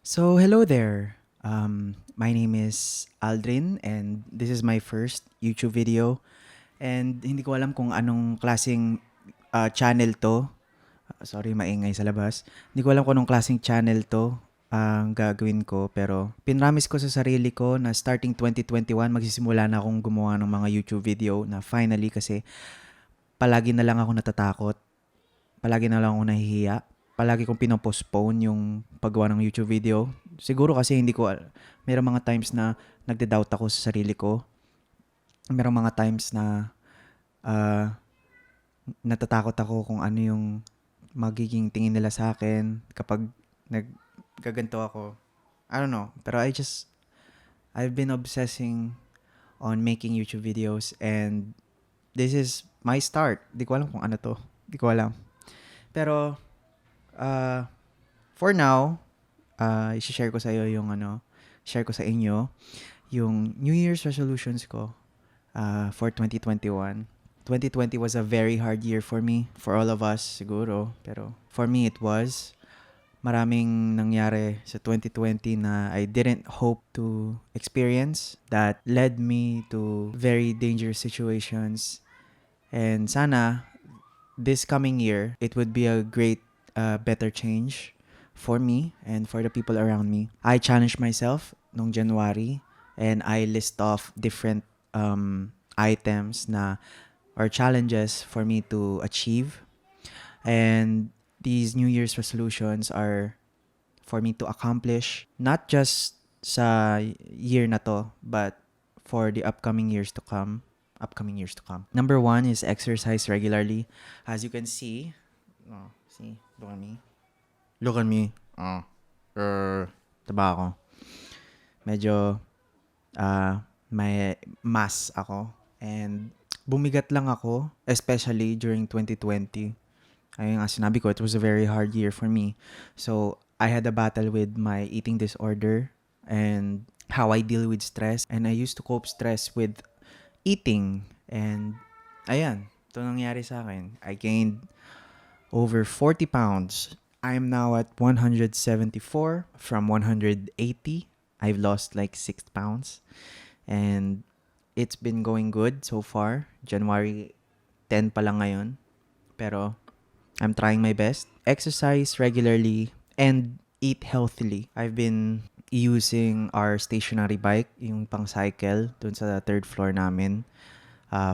Hello there. My name is Aldrin and this is my first YouTube video. And hindi ko alam kung anong klaseng channel to. Sorry, maingay sa labas. Hindi ko alam kung anong klaseng channel to ang gagawin ko. Pero pinramis ko sa sarili ko na starting 2021, magsisimula na akong gumawa ng mga YouTube video na finally kasi palagi na lang ako natatakot. Palagi na lang ako nahihiya. Palagi kong pinopostpone yung paggawa ng YouTube video. Siguro kasi hindi ko, mayroong mga times na nagde-doubt ako sa sarili ko. Mayroong mga times na ah, natatakot ako kung ano yung magiging tingin nila sa akin kapag naggaganto ako. I don't know. Pero I've been obsessing on making YouTube videos and this is my start. Di ko alam kung ano to. Di ko alam. Pero, uh, for now, i-share ko sa iyo yung share ko sa inyo yung New Year's resolutions ko for 2021. 2020 was a very hard year for me, for all of us siguro, pero for me it was. Maraming nangyari sa 2020 na I didn't hope to experience that led me to very dangerous situations. And sana this coming year, it would be a great, better change for me and for the people around me. I challenged myself nung January and I list off different items na or challenges for me to achieve. And these New Year's resolutions are for me to accomplish not just sa year na to, but for the upcoming years to come. Number one is exercise regularly. As you can see, look at me. Look at me. Taba ako. Medyo may mass ako. And bumigat lang ako, especially during 2020. Ayun nga, sinabi ko, it was a very hard year for me. So, I had a battle with my eating disorder and how I deal with stress. And I used to cope stress with eating. And, ayan, ito nangyari sa akin. I gained over 40 pounds. I'm now at 174 from 180. I've lost like 6 pounds. And it's been going good so far. January 10 pa lang ngayon. Pero I'm trying my best. Exercise regularly and eat healthily. I've been using our stationary bike, yung pang-cycle, dun sa third floor namin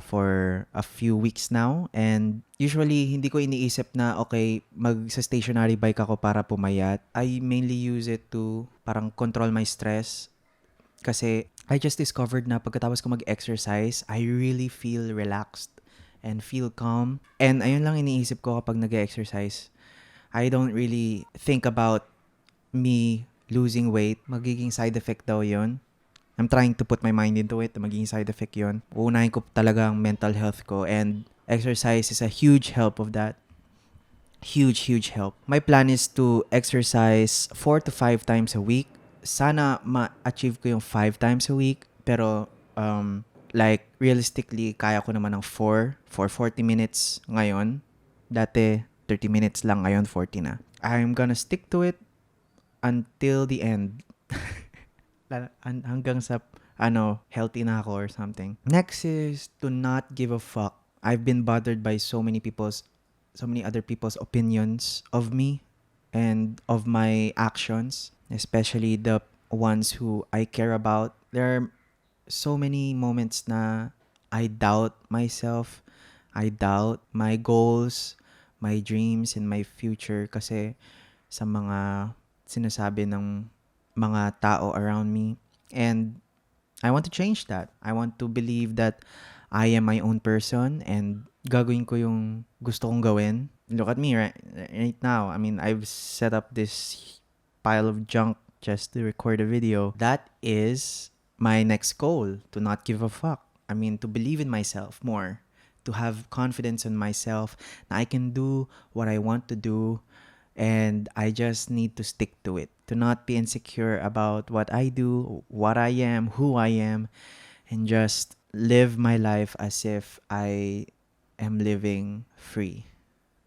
for a few weeks now. And usually, hindi ko iniisip na, okay, sa stationary bike ako para pumayat. I mainly use it to parang control my stress. Kasi I just discovered na pagkatapos ko mag-exercise, I really feel relaxed and feel calm. And ayun lang iniisip ko kapag nag-exercise. I don't really think about me losing weight. Magiging side effect daw yun. I'm trying to put my mind into it. Magiging side effect yun. Uunahin ko talaga ang mental health ko. And exercise is a huge help of that. Huge help. My plan is to exercise 4 to 5 times a week. Sana ma-achieve ko yung 5 times a week. Pero, like, realistically, kaya ko naman ng 4 for 40 minutes ngayon. Dati, 30 minutes lang. Ngayon, 40 na. I'm gonna stick to it until the end. Hanggang sa, healthy na ako or something. Next is to not give a fuck. I've been bothered by so many other people's opinions of me and of my actions, especially the ones who I care about. There are so many moments na I doubt myself. I doubt my goals, my dreams, and my future kasi sa mga sinasabi ng mga tao around me. And I want to change that. I want to believe that I am my own person and gagawin ko yung gusto kong gawin. Look at me right now. I mean, I've set up this pile of junk just to record a video. That is my next goal, to not give a fuck. I mean, to believe in myself more, to have confidence in myself na I can do what I want to do and I just need to stick to it. To not be insecure about what I do, what I am, who I am, and just live my life as if I am living free.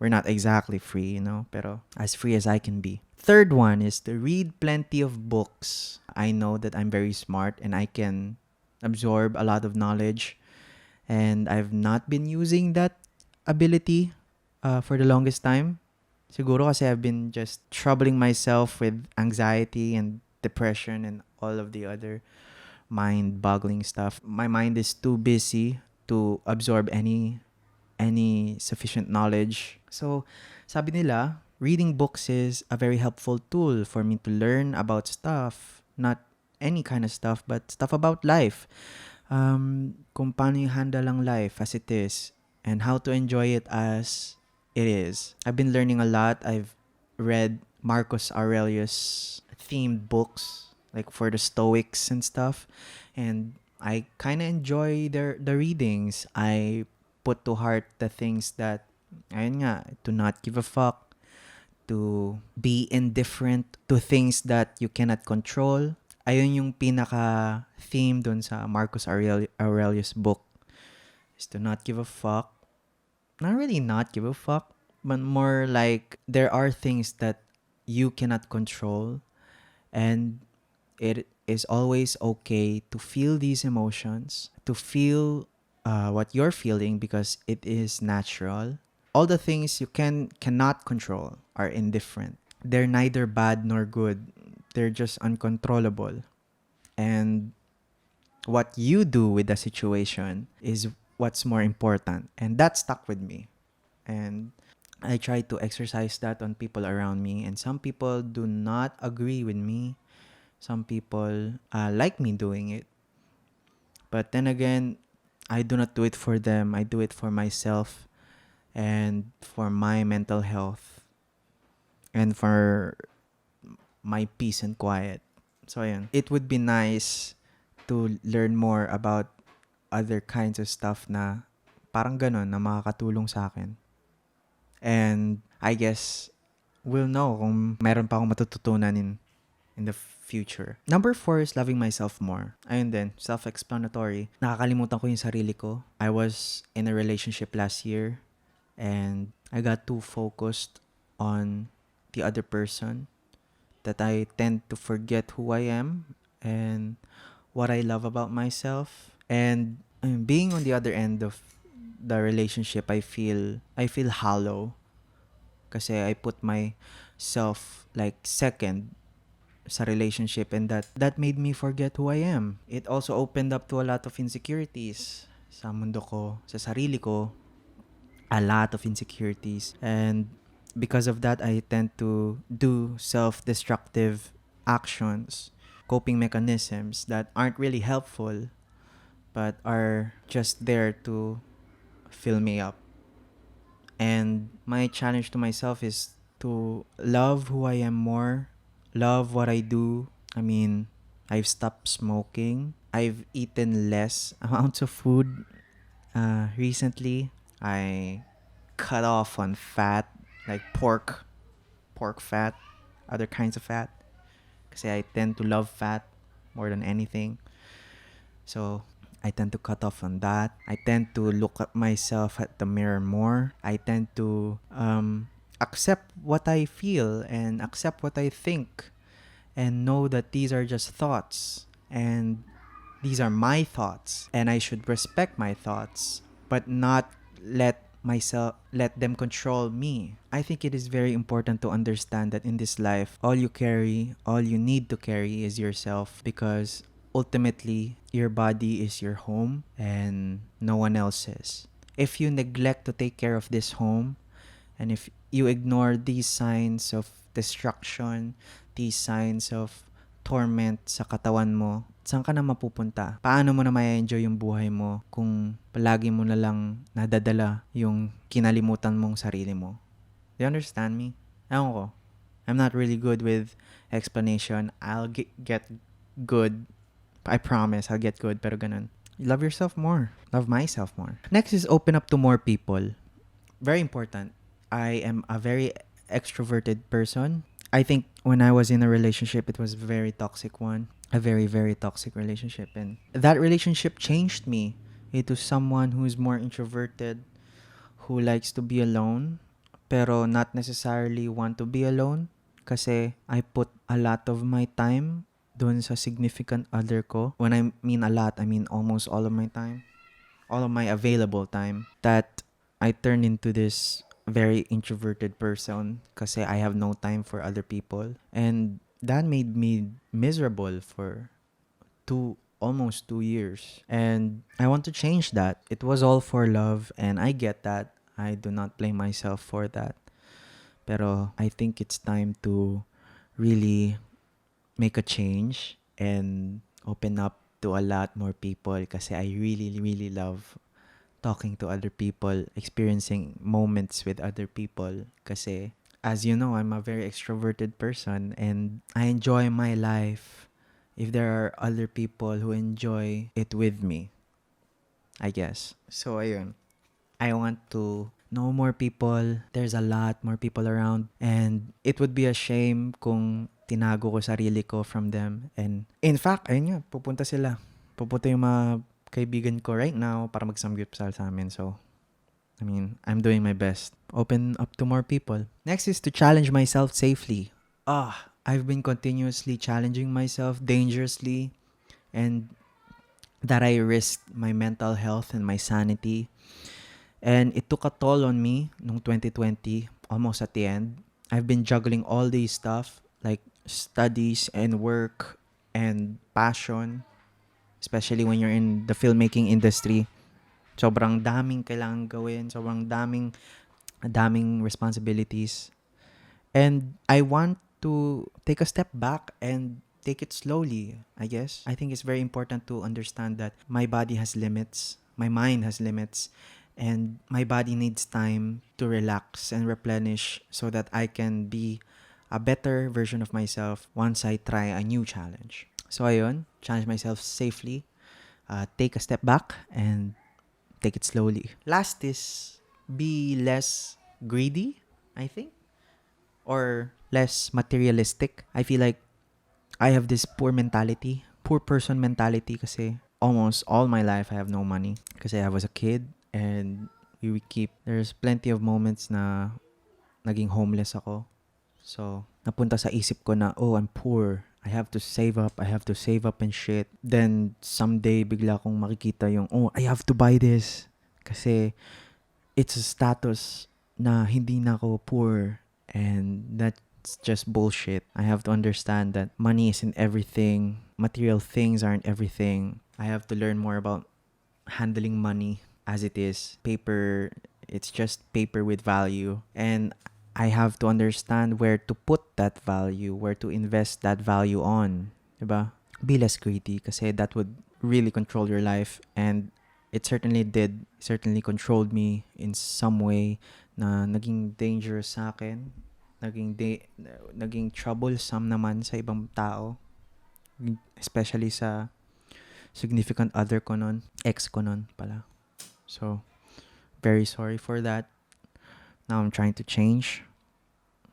We're not exactly free, pero as free as I can be. Third one is to read plenty of books. I know that I'm very smart and I can absorb a lot of knowledge, and I've not been using that ability for the longest time. Siguro kasi I've been just troubling myself with anxiety and depression and all of the other mind-boggling stuff. My mind is too busy to absorb any sufficient knowledge. So, sabi nila, reading books is a very helpful tool for me to learn about stuff. Not any kind of stuff, but stuff about life. Kung paano i-handle ang life as it is and how to enjoy it as it is. I've been learning a lot. I've read Marcus Aurelius themed books like for the Stoics and stuff, and I kind of enjoy the readings. I put to heart the things that, ayun nga, to not give a fuck, to be indifferent to things that you cannot control. Ayun yung pinaka-theme dun sa Marcus Aurelius book, is to not give a fuck. Not really not give a fuck, but more like there are things that you cannot control, and it is always okay to feel these emotions, to feel what you're feeling because it is natural. All the things you cannot control are indifferent. They're neither bad nor good. They're just uncontrollable. And what you do with the situation is what's more important. And that stuck with me. And I try to exercise that on people around me. And some people do not agree with me. Some people like me doing it. But then again, I do not do it for them. I do it for myself and for my mental health and for my peace and quiet. So, ayan. It would be nice to learn more about other kinds of stuff na parang ganon na makakatulong sa akin. And I guess we'll know kung meron pa akong matututunan in the future. Number 4 is loving myself more. Ayun din, self-explanatory. Nakakalimutan ko yung sarili ko. I was in a relationship last year and I got too focused on the other person that I tend to forget who I am and what I love about myself. And being on the other end of the relationship, I feel hollow kasi I put myself like second sa relationship, and that made me forget who I am. It also opened up to a lot of insecurities sa mundo ko, sa sarili ko. A lot of insecurities, and because of that I tend to do self-destructive actions, coping mechanisms that aren't really helpful but are just there to fill me up. And my challenge to myself is to love who I am more, love what I do. I mean, I've stopped smoking. I've eaten less amounts of food recently. I cut off on fat, like pork fat, other kinds of fat. Kasi I tend to love fat more than anything. So I tend to cut off on that. I tend to look at myself at the mirror more. I tend to accept what I feel and accept what I think and know that these are just thoughts and these are my thoughts and I should respect my thoughts but not let them control me. I think it is very important to understand that in this life, all you need to carry is yourself, because ultimately your body is your home and no one else's. If you neglect to take care of this home, and if you ignore these signs of destruction, these signs of torment sa katawan mo, saan ka na mapupunta? Paano mo na ma-enjoy yung buhay mo kung palagi mo na lang nadadala yung kinalimutan mong sarili mo? Do you understand me? Ewan ko. I'm not really good with explanation. I'll get good. I promise I'll get good, pero ganun. Love yourself more. Love myself more. Next is open up to more people. Very important. I am a very extroverted person. I think when I was in a relationship, it was a very toxic one. A very, very toxic relationship. And that relationship changed me into someone who is more introverted, who likes to be alone, pero not necessarily want to be alone kasi I put a lot of my time dun sa significant other ko. When I mean a lot, I mean almost all of my time, all of my available time, that I turned into this very introverted person kasi I have no time for other people. And that made me miserable for almost 2 years. And I want to change that. It was all for love, and I get that. I do not blame myself for that. Pero I think it's time to really make a change and open up to a lot more people kasi I really, really love talking to other people, experiencing moments with other people kasi as you know, I'm a very extroverted person and I enjoy my life if there are other people who enjoy it with me, I guess. So ayun, I want to know more people. There's a lot more people around and it would be a shame kung tinago ko sarili ko from them. And in fact, ayun nga, pupunta sila. Pupunta yung mga kaibigan ko right now para mag-samgyupsal sa amin. So, I mean, I'm doing my best. Open up to more people. Next is to challenge myself safely. I've been continuously challenging myself dangerously and that I risked my mental health and my sanity. And it took a toll on me nung 2020, almost at the end. I've been juggling all these stuff like studies and work and passion, especially when you're in the filmmaking industry. Sobrang daming kailangan gawin, sobrang daming responsibilities. And I want to take a step back and take it slowly, I guess. I think it's very important to understand that my body has limits, my mind has limits, and my body needs time to relax and replenish so that I can be a better version of myself once I try a new challenge. So ayun, challenge myself safely, take a step back, and take it slowly. Last is be less greedy, I think, or less materialistic. I feel like I have this poor person mentality kasi almost all my life I have no money kasi I was a kid and there's plenty of moments na naging homeless ako. So, napunta sa isip ko na, oh, I'm poor. I have to save up and shit. Then, someday, bigla kong makikita yung, oh, I have to buy this. Kasi, it's a status na hindi na ako poor. And that's just bullshit. I have to understand that money isn't everything. Material things aren't everything. I have to learn more about handling money as it is. Paper, it's just paper with value. And I have to understand where to put that value, where to invest that value on. Diba? Be less greedy kasi that would really control your life. And it certainly did. It certainly controlled me in some way na naging dangerous sa akin. Naging troublesome naman sa ibang tao. Especially sa significant other ko nun. Ex ko nun pala. So, very sorry for that. Now I'm trying to change.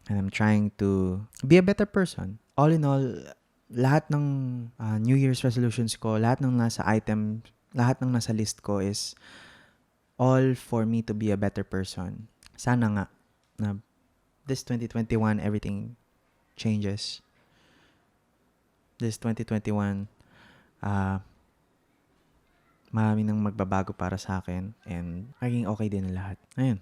And I'm trying to be a better person. All in all, lahat ng New Year's resolutions ko, lahat ng nasa list ko is all for me to be a better person. Sana nga na this 2021, everything changes. This 2021, marami nang magbabago para sa akin and maging okay din ang lahat. Ayun.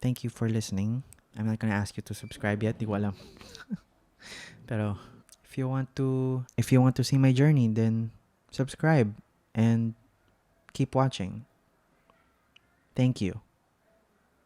Thank you for listening. I'm not gonna ask you to subscribe yet. Di ko alam. Pero if you want to see my journey, then subscribe and keep watching. Thank you.